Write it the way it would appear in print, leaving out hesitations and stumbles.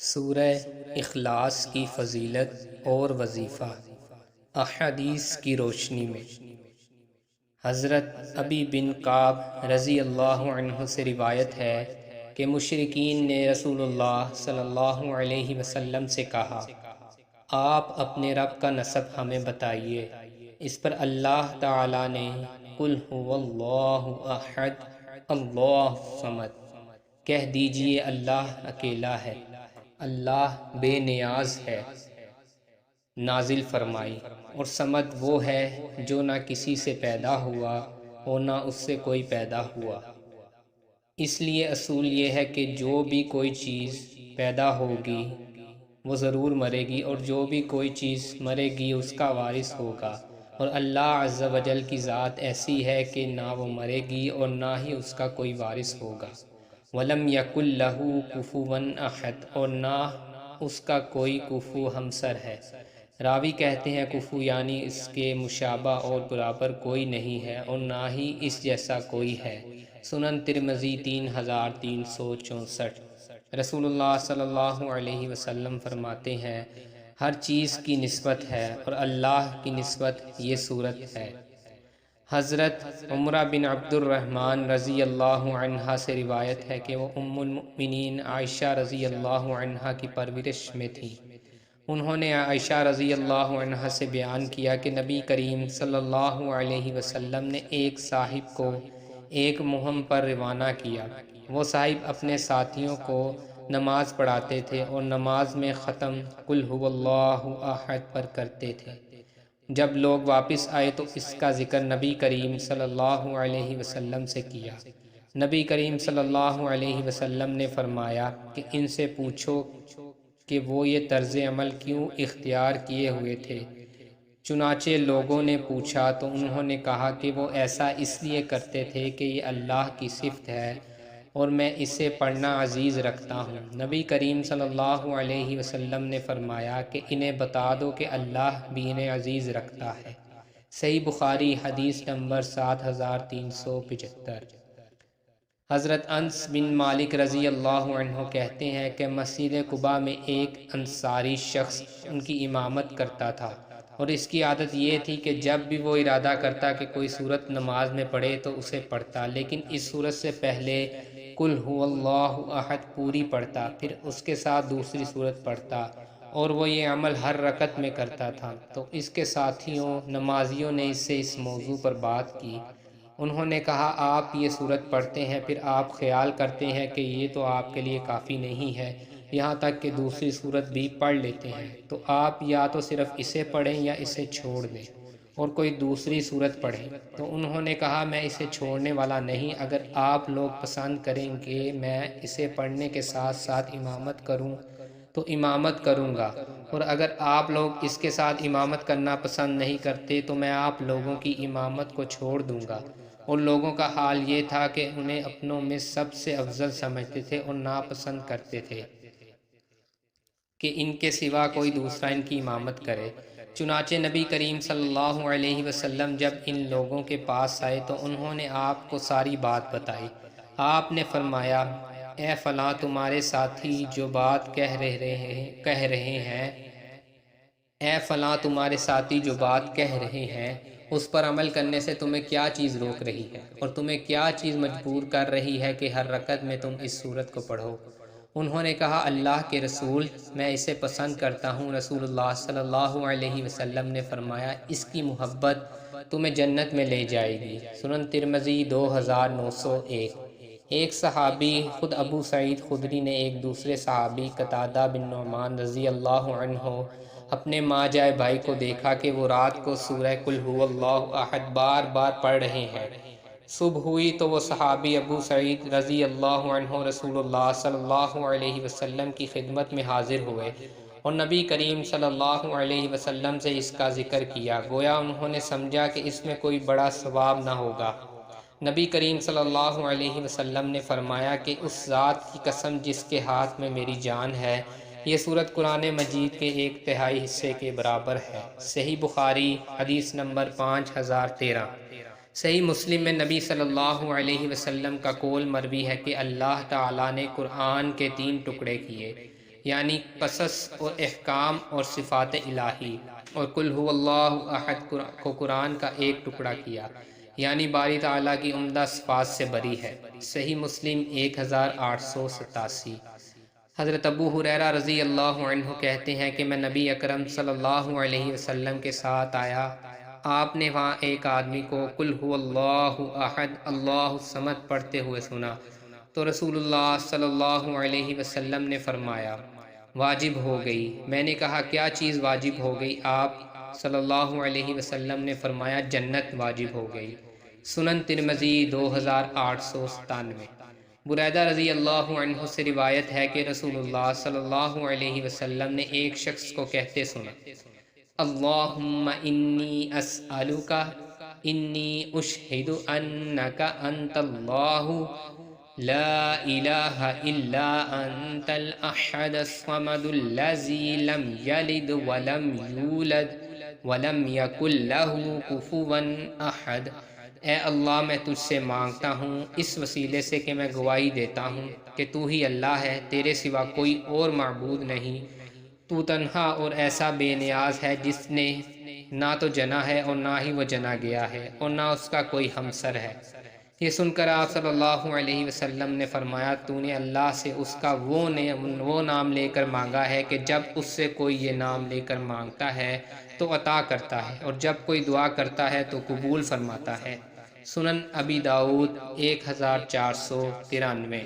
سورہ اخلاص کی فضیلت اور وظیفہ احادیث کی روشنی میں حضرت ابی بن کعب رضی اللہ عنہ سے روایت ہے کہ مشرکین نے رسول اللہ صلی اللہ علیہ وسلم سے کہا، آپ اپنے رب کا نسب ہمیں بتائیے۔ اس پر اللہ تعالی نے قل هو اللہ احد اللہ الصمد کہہ دیجئے اللہ اکیلا ہے، اللہ بے نیاز ہے، نازل فرمائی، اور صمد وہ ہے جو نہ کسی سے پیدا ہوا اور نہ اس سے کوئی پیدا ہوا۔ اس لیے اصول یہ ہے کہ جو بھی کوئی چیز پیدا ہوگی وہ ضرور مرے گی، اور جو بھی کوئی چیز مرے گی اس کا وارث ہوگا، اور اللہ عز و جل کی ذات ایسی ہے کہ نہ وہ مرے گی اور نہ ہی اس کا کوئی وارث ہوگا۔ وَلَمْ يَكُنْ لَهُ كُفُوًا أَحَدٌ اور نہ اس کا کوئی کفو ہمسر ہے۔ راوی کہتے ہیں کفو یعنی اس کے مشابہ اور برابر کوئی نہیں ہے اور نہ ہی اس جیسا کوئی ہے۔ سنن ترمذی 3364۔ رسول اللہ صلی اللہ علیہ وسلم فرماتے ہیں، ہر چیز کی نسبت ہے اور اللہ کی نسبت یہ صورت ہے۔ حضرت عمرہ بن عبد الرحمن رضی اللہ عنہا سے روایت ہے کہ وہ ام المؤمنین عائشہ رضی اللہ عنہا کی پرورش میں تھی۔ انہوں نے عائشہ رضی اللہ عنہا سے بیان کیا کہ نبی کریم صلی اللہ علیہ وسلم نے ایک صاحب کو ایک مہم پر روانہ کیا۔ وہ صاحب اپنے ساتھیوں کو نماز پڑھاتے تھے اور نماز میں ختم قل هو اللہ احد پر کرتے تھے۔ جب لوگ واپس آئے تو اس کا ذکر نبی کریم صلی اللہ علیہ وسلم سے کیا۔ نبی کریم صلی اللہ علیہ وسلم نے فرمایا کہ ان سے پوچھو کہ وہ یہ طرز عمل کیوں اختیار کیے ہوئے تھے۔ چنانچہ لوگوں نے پوچھا تو انہوں نے کہا کہ وہ ایسا اس لیے کرتے تھے کہ یہ اللہ کی صفت ہے اور میں اسے پڑھنا عزیز رکھتا ہوں۔ نبی کریم صلی اللہ علیہ وسلم نے فرمایا کہ انہیں بتا دو کہ اللہ بھی انہیں عزیز رکھتا ہے۔ صحیح بخاری حدیث نمبر 7375۔ حضرت انس بن مالک رضی اللہ عنہ کہتے ہیں کہ مسجد قباء میں ایک انصاری شخص ان کی امامت کرتا تھا، اور اس کی عادت یہ تھی کہ جب بھی وہ ارادہ کرتا کہ کوئی سورت نماز میں پڑھے تو اسے پڑھتا، لیکن اس سورت سے پہلے قل هو اللہ احد پوری پڑھتا، پھر اس کے ساتھ دوسری سورت پڑھتا، اور وہ یہ عمل ہر رکعت میں کرتا تھا۔ تو اس کے ساتھیوں نمازیوں نے اس سے اس موضوع پر بات کی۔ انہوں نے کہا، آپ یہ سورت پڑھتے ہیں پھر آپ خیال کرتے ہیں کہ یہ تو آپ کے لیے کافی نہیں ہے، یہاں تک کہ دوسری سورت بھی پڑھ لیتے ہیں، تو آپ یا تو صرف اسے پڑھیں یا اسے چھوڑ دیں اور کوئی دوسری سورت پڑھیں۔ تو انہوں نے کہا، میں اسے چھوڑنے والا نہیں، اگر آپ لوگ پسند کریں کہ میں اسے پڑھنے کے ساتھ ساتھ امامت کروں تو امامت کروں گا، اور اگر آپ لوگ اس کے ساتھ امامت کرنا پسند نہیں کرتے تو میں آپ لوگوں کی امامت کو چھوڑ دوں گا۔ اور لوگوں کا حال یہ تھا کہ انہیں اپنوں میں سب سے افضل سمجھتے تھے اور ناپسند کرتے تھے کہ ان کے سوا کوئی دوسرا ان کی امامت کرے۔ چنانچہ نبی کریم صلی اللہ علیہ وسلم جب ان لوگوں کے پاس آئے تو انہوں نے آپ کو ساری بات بتائی۔ آپ نے فرمایا، اے فلاں تمہارے ساتھی جو بات کہہ رہے ہیں اے فلاں تمہارے ساتھی جو بات کہہ رہے ہیں اس پر عمل کرنے سے تمہیں کیا چیز روک رہی ہے، اور تمہیں کیا چیز مجبور کر رہی ہے کہ ہر رکعت میں تم اس سورت کو پڑھو؟ انہوں نے کہا، اللہ کے رسول، میں اسے پسند کرتا ہوں۔ رسول اللہ صلی اللہ علیہ وسلم نے فرمایا، اس کی محبت تمہیں جنت میں لے جائے گی۔ سنن ترمذی 2901۔ ایک صحابی خود ابو سعید خدری نے ایک دوسرے صحابی قتادہ بن نعمان رضی اللہ عنہ اپنے ماں جائے بھائی کو دیکھا کہ وہ رات کو سورہ قل هو اللہ احد بار بار پڑھ رہے ہیں۔ صبح ہوئی تو وہ صحابی ابو سعید رضی اللہ عنہ رسول اللہ صلی اللہ علیہ وسلم کی خدمت میں حاضر ہوئے اور نبی کریم صلی اللہ علیہ وسلم سے اس کا ذکر کیا، گویا انہوں نے سمجھا کہ اس میں کوئی بڑا ثواب نہ ہوگا۔ نبی کریم صلی اللہ علیہ وسلم نے فرمایا کہ اس ذات کی قسم جس کے ہاتھ میں میری جان ہے، یہ سورت قرآن مجید کے 1/3 حصے کے برابر ہے۔ صحیح بخاری حدیث نمبر 5013۔ صحیح مسلم میں نبی صلی اللہ علیہ وسلم کا قول مروی ہے کہ اللہ تعالیٰ نے قرآن کے 3 ٹکڑے کیے، یعنی قصص اور احکام اور صفات الہی، اور قل هو اللہ احد کو قرآن کا ایک ٹکڑا کیا، یعنی باری تعالیٰ کی عمدہ صفات سے بری ہے۔ صحیح مسلم 1887۔ حضرت ابو ہریرہ رضی اللہ عنہ کہتے ہیں کہ میں نبی اکرم صلی اللہ علیہ وسلم کے ساتھ آیا، آپ نے وہاں ایک آدمی کو قل هو اللہ احد اللہ الصمد پڑھتے ہوئے سنا، تو رسول اللہ صلی اللہ علیہ وسلم نے فرمایا واجب ہو گئی۔ میں نے کہا کیا چیز واجب ہو گئی؟ آپ صلی اللہ علیہ وسلم نے فرمایا جنت واجب ہو گئی۔ سنن ترمذی 2897۔ بریدہ رضی اللہ عنہ سے روایت ہے کہ رسول اللہ صلی اللہ علیہ وسلم نے ایک شخص کو کہتے سنا اللہم انی اسألک انی اشہد انک انت اللہ لا الہ الا انت الاحد الصمد الذی لم یلد ولم یولد ولم یکن لہ کفوا احد۔ اے اللہ میں تجھ سے مانگتا ہوں اس وسیلے سے کہ میں گواہی دیتا ہوں کہ تو ہی اللہ ہے، تیرے سوا کوئی اور معبود نہیں، تو تنہا اور ایسا بے نیاز ہے جس نے نہ تو جنا ہے اور نہ ہی وہ جنا گیا ہے اور نہ اس کا کوئی ہمسر ہے۔ یہ سن کر آپ صلی اللہ علیہ وسلم نے فرمایا تو نے اللہ سے اس کا وہ نام لے کر مانگا ہے کہ جب اس سے کوئی یہ نام لے کر مانگتا ہے تو عطا کرتا ہے، اور جب کوئی دعا کرتا ہے تو قبول فرماتا ہے۔ سنن ابی داؤد 1493۔